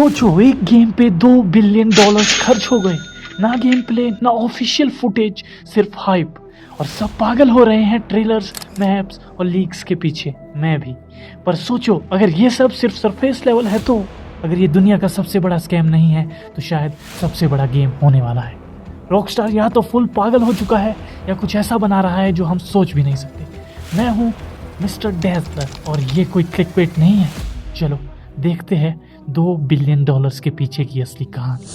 सोचो एक गेम पे $2 बिलियन खर्च हो गए। ना गेम प्ले ना ऑफिशियल फुटेज, सिर्फ हाइप। और सब पागल हो रहे हैं ट्रेलर्स, मैप्स और लीक्स के पीछे, मैं भी। पर सोचो अगर ये सब सिर्फ सरफेस लेवल है तो अगर ये दुनिया का सबसे बड़ा स्कैम नहीं है तो शायद सबसे बड़ा गेम होने वाला है। रॉकस्टार या तो फुल पागल हो चुका है या कुछ ऐसा बना रहा है जो हम सोच भी नहीं सकते। मैं हूँ मिस्टर डैज़लर और ये कोई क्लिकबेट नहीं है। चलो देखते हैं $2 बिलियन के पीछे की असली कहानी।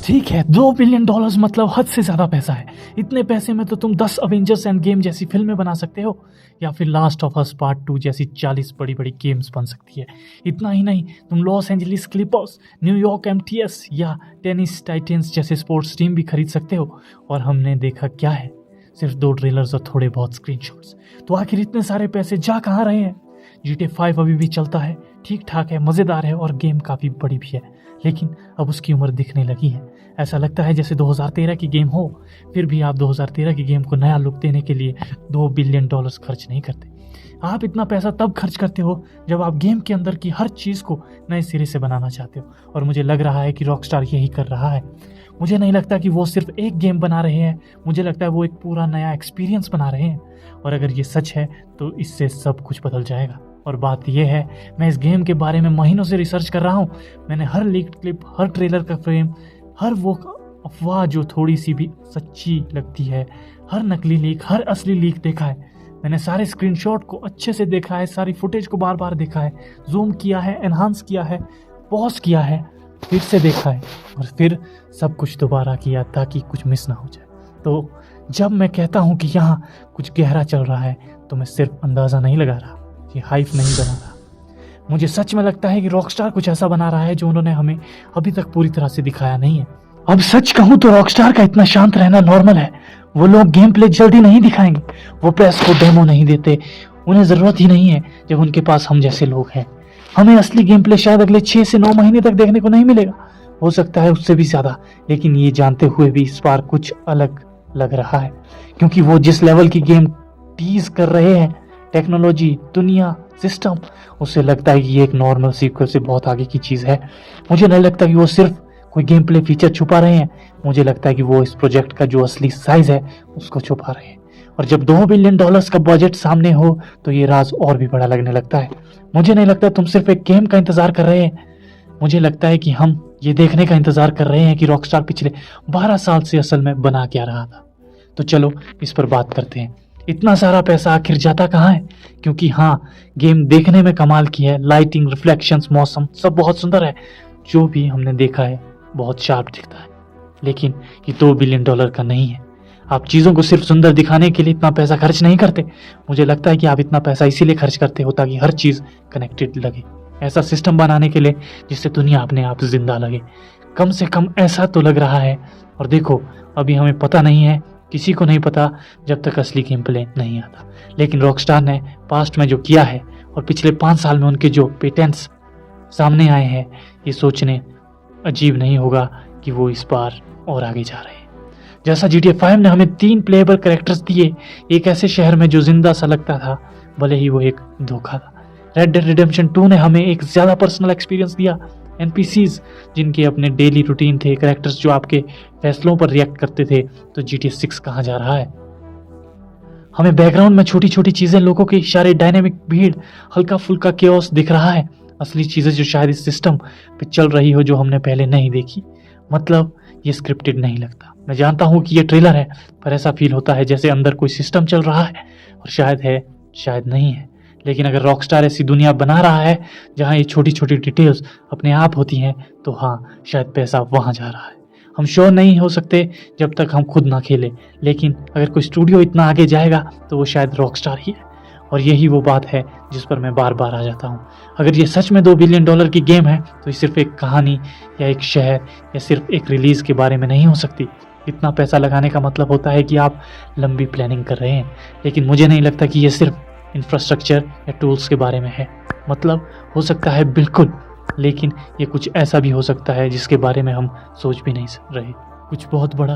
ठीक है, $2 बिलियन मतलब हद से ज़्यादा पैसा है। इतने पैसे में तो तुम 10 अवेंजर्स एंड गेम जैसी फिल्में बना सकते हो या फिर लास्ट ऑफ अस पार्ट 2 जैसी 40 बड़ी बड़ी गेम्स बन सकती है। इतना ही नहीं, तुम Los Angeles Clippers, New York MTS या टेनिस टाइटंस जैसे स्पोर्ट्स टीम भी खरीद सकते हो। और हमने देखा क्या है, सिर्फ 2 ट्रेलर्स और थोड़े बहुत स्क्रीनशॉट्स। तो आखिर इतने सारे पैसे जा कहाँ रहे हैं? GTA 5 अभी भी चलता है, ठीक ठाक है, मज़ेदार है और गेम काफ़ी बड़ी भी है, लेकिन अब उसकी उम्र दिखने लगी है। ऐसा लगता है जैसे 2013 की गेम हो। फिर भी आप 2013 की गेम को नया लुक देने के लिए $2 बिलियन खर्च नहीं करते। आप इतना पैसा तब खर्च करते हो जब आप गेम के अंदर की हर चीज़ को नए सिरे से बनाना चाहते हो। और मुझे लग रहा है कि रॉकस्टार यही कर रहा है। मुझे नहीं लगता कि वो सिर्फ एक गेम बना रहे हैं, मुझे लगता है वो एक पूरा नया एक्सपीरियंस बना रहे हैं। और अगर ये सच है तो इससे सब कुछ बदल जाएगा। और बात यह है, मैं इस गेम के बारे में महीनों से रिसर्च कर रहा हूँ। मैंने हर लीक्ड क्लिप, हर ट्रेलर का फ्रेम, हर वो अफवाह जो थोड़ी सी भी सच्ची लगती है, हर नकली लीक, हर असली लीक देखा है। मैंने सारे स्क्रीनशॉट को अच्छे से देखा है, सारी फुटेज को बार बार देखा है, जूम किया है, एनहांस किया है, पॉज किया है, फिर से देखा है और फिर सब कुछ दोबारा किया ताकि कुछ मिस ना हो जाए। तो जब मैं कहता हूँ कि यहाँ कुछ गहरा चल रहा है तो मैं सिर्फ अंदाज़ा नहीं लगा रहा, ये हाइप नहीं बना रहा। मुझे सच में लगता है कि रॉकस्टार कुछ ऐसा बना रहा है जो उन्होंने हमें अभी तक पूरी तरह से दिखाया नहीं है। अब सच कहूँ तो रॉकस्टार का इतना शांत रहना नॉर्मल है। वो लोग गेम प्ले जल्दी नहीं दिखाएंगे, वो प्रेस को डेमो नहीं देते, उन्हें ज़रूरत ही नहीं है जब उनके पास हम जैसे लोग हैं। हमें असली गेम प्ले शायद अगले 6 से 9 महीने तक देखने को नहीं मिलेगा, हो सकता है उससे भी ज़्यादा। लेकिन ये जानते हुए भी इस बार कुछ अलग लग रहा है, क्योंकि वो जिस लेवल की गेम टीज कर रहे हैं, टेक्नोलॉजी, दुनिया, सिस्टम, उससे लगता है कि ये एक नॉर्मल सीक्वल से बहुत आगे की चीज़ है। मुझे नहीं लगता कि वो सिर्फ कोई गेम प्ले फीचर छुपा रहे हैं, मुझे लगता है कि वो इस प्रोजेक्ट का जो असली साइज है उसको छुपा रहे हैं। और जब $2 बिलियन का बजट सामने हो तो ये राज और भी बड़ा लगने लगता है। मुझे नहीं लगता तुम सिर्फ एक गेम का इंतजार कर रहे हैं, मुझे लगता है कि हम ये देखने का इंतजार कर रहे हैं कि रॉकस्टार पिछले 12 साल से असल में बना क्या रहा था। तो चलो इस पर बात करते हैं। इतना सारा पैसा आखिर जाता कहाँ है? क्योंकि हाँ, गेम देखने में कमाल की है, लाइटिंग, रिफ्लेक्शंस, मौसम सब बहुत सुंदर है, जो भी हमने देखा है बहुत शार्प दिखता है। लेकिन ये $2 बिलियन का नहीं है। आप चीज़ों को सिर्फ सुंदर दिखाने के लिए इतना पैसा खर्च नहीं करते। मुझे लगता है कि आप इतना पैसा इसीलिए खर्च करते हो ताकि हर चीज़ कनेक्टेड लगे, ऐसा सिस्टम बनाने के लिए जिससे दुनिया अपने आप जिंदा लगे। कम से कम ऐसा तो लग रहा है। और देखो, अभी हमें पता नहीं है, किसी को नहीं पता जब तक असली गेम प्ले नहीं आता। लेकिन रॉकस्टार ने पास्ट में जो किया है और पिछले 5 साल में उनके जो पेटेंट्स सामने आए हैं, ये सोचने अजीब नहीं होगा कि वो इस बार और आगे जा रहे हैं। जैसा GTA 5 ने हमें 3 प्लेएबल कैरेक्टर्स दिए, एक ऐसे शहर में जो जिंदा सा लगता था, भले ही वो एक धोखा था। रेड डेड रिडेम्पशन 2 ने हमें एक ज़्यादा पर्सनल एक्सपीरियंस दिया, NPCs जिनके अपने डेली रूटीन थे, कैरेक्टर्स जो आपके फैसलों पर रिएक्ट करते थे। तो GTA 6 कहाँ जा रहा है? हमें बैकग्राउंड में छोटी छोटी चीज़ें, लोगों के इशारे, डायनेमिक भीड़, हल्का फुल्का केओस दिख रहा है, असली चीज़ें जो शायद इस सिस्टम पे चल रही हो, जो हमने पहले नहीं देखी। मतलब ये स्क्रिप्टेड नहीं लगता। मैं जानता हूँ कि ये ट्रेलर है, पर ऐसा फील होता है जैसे अंदर कोई सिस्टम चल रहा है, और शायद है, शायद नहीं है। लेकिन अगर रॉकस्टार ऐसी दुनिया बना रहा है जहाँ ये छोटी छोटी डिटेल्स अपने आप होती हैं, तो हाँ, शायद पैसा वहाँ जा रहा है। हम श्योर नहीं हो सकते जब तक हम खुद ना खेलें, लेकिन अगर कोई स्टूडियो इतना आगे जाएगा तो वो शायद रॉकस्टार ही है। और यही वो बात है जिस पर मैं बार बार आ जाता हूँ। अगर ये सच में $2 बिलियन की गेम है तो ये सिर्फ एक कहानी या एक शहर या सिर्फ एक रिलीज़ के बारे में नहीं हो सकती। इतना पैसा लगाने का मतलब होता है कि आप लंबी प्लानिंग कर रहे हैं। लेकिन मुझे नहीं लगता कि ये सिर्फ इंफ्रास्ट्रक्चर या टूल्स के बारे में है। मतलब हो सकता है बिल्कुल, लेकिन ये कुछ ऐसा भी हो सकता है जिसके बारे में हम सोच भी नहीं रहे। कुछ बहुत बड़ा,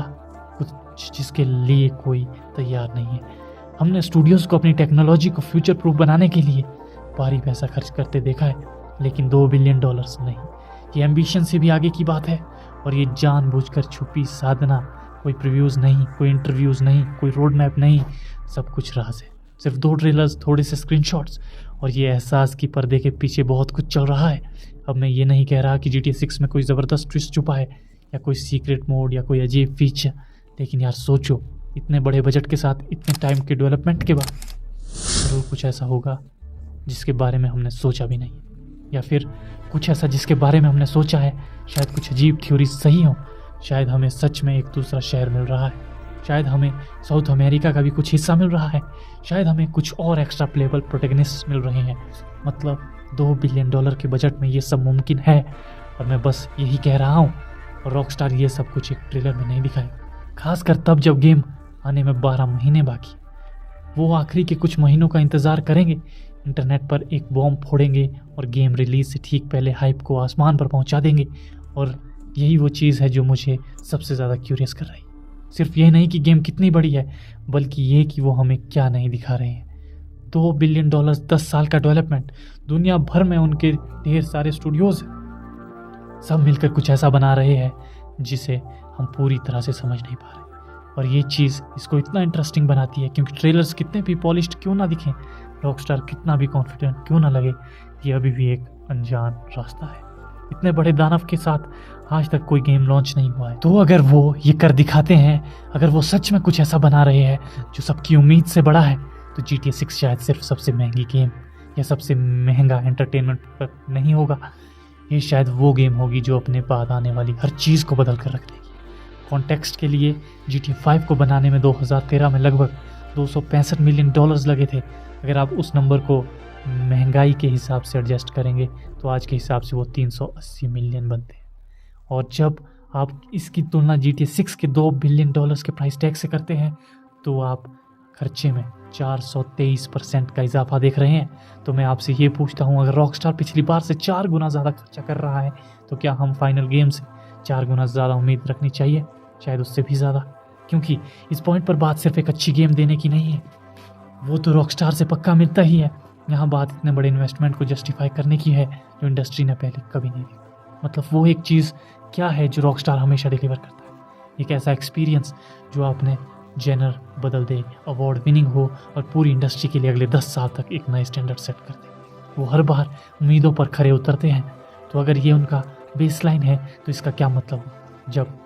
कुछ जिसके लिए कोई तैयार नहीं है। हमने स्टूडियोज़ को अपनी टेक्नोलॉजी को फ्यूचर प्रूफ बनाने के लिए भारी पैसा खर्च करते देखा है, लेकिन $2 बिलियन नहीं। ये एम्बिशन से भी आगे की बात है और ये जानबूझकर छुपी साधना। कोई प्रीव्यूज़ नहीं, कोई इंटरव्यूज़ नहीं, कोई रोड मैप नहीं, सब कुछ राज है। सिर्फ 2 ट्रेलर्स, थोड़े से स्क्रीनशॉट्स और ये एहसास कि पर्दे के पीछे बहुत कुछ चल रहा है। अब मैं ये नहीं कह रहा कि GTA 6 में कोई ज़बरदस्त ट्विस्ट छुपा है या कोई सीक्रेट मोड या कोई अजीब फीचर, लेकिन यार सोचो, इतने बड़े बजट के साथ इतने टाइम के डेवलपमेंट के बाद ज़रूर कुछ ऐसा होगा जिसके बारे में हमने सोचा भी नहीं, या फिर कुछ ऐसा जिसके बारे में हमने सोचा है। शायद कुछ अजीब थ्योरी सही हो, शायद हमें सच में एक दूसरा शहर मिल रहा है, शायद हमें साउथ अमेरिका का भी कुछ हिस्सा मिल रहा है, शायद हमें कुछ और एक्स्ट्रा प्लेबल प्रोटैगनिस्ट मिल रहे हैं। मतलब $2 बिलियन के बजट में ये सब मुमकिन है और मैं बस यही कह रहा हूँ। और रॉकस्टार ये सब कुछ एक ट्रेलर में नहीं दिखाएगा, खासकर तब जब गेम आने में 12 महीने बाकी। वो आखिरी के कुछ महीनों का इंतज़ार करेंगे, इंटरनेट पर एक बॉम्ब फोड़ेंगे और गेम रिलीज से ठीक पहले हाइप को आसमान पर पहुंचा देंगे। और यही वो चीज़ है जो मुझे सबसे ज़्यादा क्यूरियस कर रही है। सिर्फ ये नहीं कि गेम कितनी बड़ी है, बल्कि ये कि वो हमें क्या नहीं दिखा रहे हैं। $2 बिलियन, 10 साल का डेवलपमेंट, दुनिया भर में उनके ढेर सारे स्टूडियोज, सब मिलकर कुछ ऐसा बना रहे हैं जिसे हम पूरी तरह से समझ नहीं पा रहे। और ये चीज़ इसको इतना इंटरेस्टिंग बनाती है क्योंकि ट्रेलर्स कितने भी पॉलिश्ड क्यों ना दिखें, रॉकस्टार कितना भी कॉन्फिडेंट क्यों ना लगे, ये अभी भी एक अनजान रास्ता है। इतने बड़े दानव के साथ आज तक कोई गेम लॉन्च नहीं हुआ है, तो अगर वो ये कर दिखाते हैं, अगर वो सच में कुछ ऐसा बना रहे हैं जो सबकी उम्मीद से बड़ा है, तो GTA 6 शायद सिर्फ सबसे महंगी गेम या सबसे महंगा एंटरटेनमेंट पर नहीं होगा। ये शायद वो गेम होगी जो अपने बाद आने वाली हर चीज़ को बदल कर रख देगी। कॉन्टेक्स्ट के लिए GTA 5 को बनाने में 2013 में लगभग $265 मिलियन लगे थे। अगर आप उस नंबर को महंगाई के हिसाब से एडजस्ट करेंगे तो आज के हिसाब से वो 380 मिलियन बनते हैं। और जब आप इसकी तुलना GTA 6 के $2 बिलियन के प्राइस टैग से करते हैं तो आप खर्चे में 423% का इजाफा देख रहे हैं। तो मैं आपसे ये पूछता हूँ, अगर रॉकस्टार पिछली बार से 4 गुना ज़्यादा खर्चा कर रहा है तो क्या हम फाइनल गेम से 4 गुना ज़्यादा उम्मीद रखनी चाहिए, शायद उससे भी ज़्यादा। क्योंकि इस पॉइंट पर बात सिर्फ एक अच्छी गेम देने की नहीं है, वो तो रॉकस्टार से पक्का मिलता ही है। यहाँ बात इतने बड़े इन्वेस्टमेंट को जस्टिफाई करने की है जो इंडस्ट्री ने पहले कभी नहीं देखा। मतलब वो एक चीज़ क्या है जो रॉकस्टार हमेशा डिलीवर करता है, एक ऐसा एक्सपीरियंस जो आपने जेनर बदल दे, अवार्ड विनिंग हो और पूरी इंडस्ट्री के लिए अगले 10 साल तक एक नए स्टैंडर्ड सेट कर दे। वो हर बार उम्मीदों पर खरे उतरते हैं। तो अगर ये उनका बेसलाइन है तो इसका क्या मतलब हो जब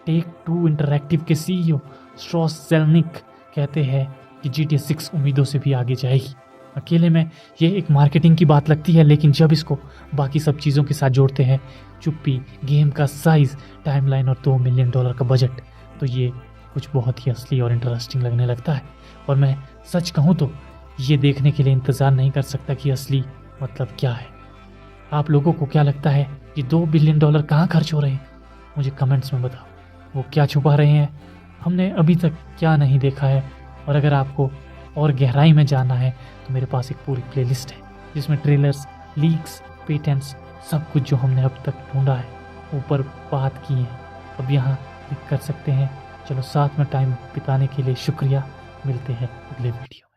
टेक-2 इंटरैक्टिव के CEO स्ट्रॉस ज़ेल्निक कहते हैं कि GTA 6 उम्मीदों से भी आगे जाएगी। अकेले में ये एक मार्केटिंग की बात लगती है, लेकिन जब इसको बाकी सब चीज़ों के साथ जोड़ते हैं, चुप्पी, गेम का साइज़, टाइमलाइन और $2 मिलियन का बजट, तो ये कुछ बहुत ही असली और इंटरेस्टिंग लगने लगता है। और मैं सच कहूँ तो ये देखने के लिए इंतज़ार नहीं कर सकता कि असली मतलब क्या है। आप लोगों को क्या लगता है कि $2 बिलियन कहाँ खर्च हो रहे हैं? मुझे कमेंट्स में बताओ, वो क्या छुपा रहे हैं, हमने अभी तक क्या नहीं देखा है। और अगर आपको और गहराई में जानना है तो मेरे पास एक पूरी प्लेलिस्ट है जिसमें ट्रेलर्स, लीक्स, पेटेंट्स, सब कुछ जो हमने अब तक ढूंढा है ऊपर बात की है, अब यहाँ क्लिक कर सकते हैं। चलो साथ में टाइम बिताने के लिए शुक्रिया, मिलते हैं अगले वीडियो।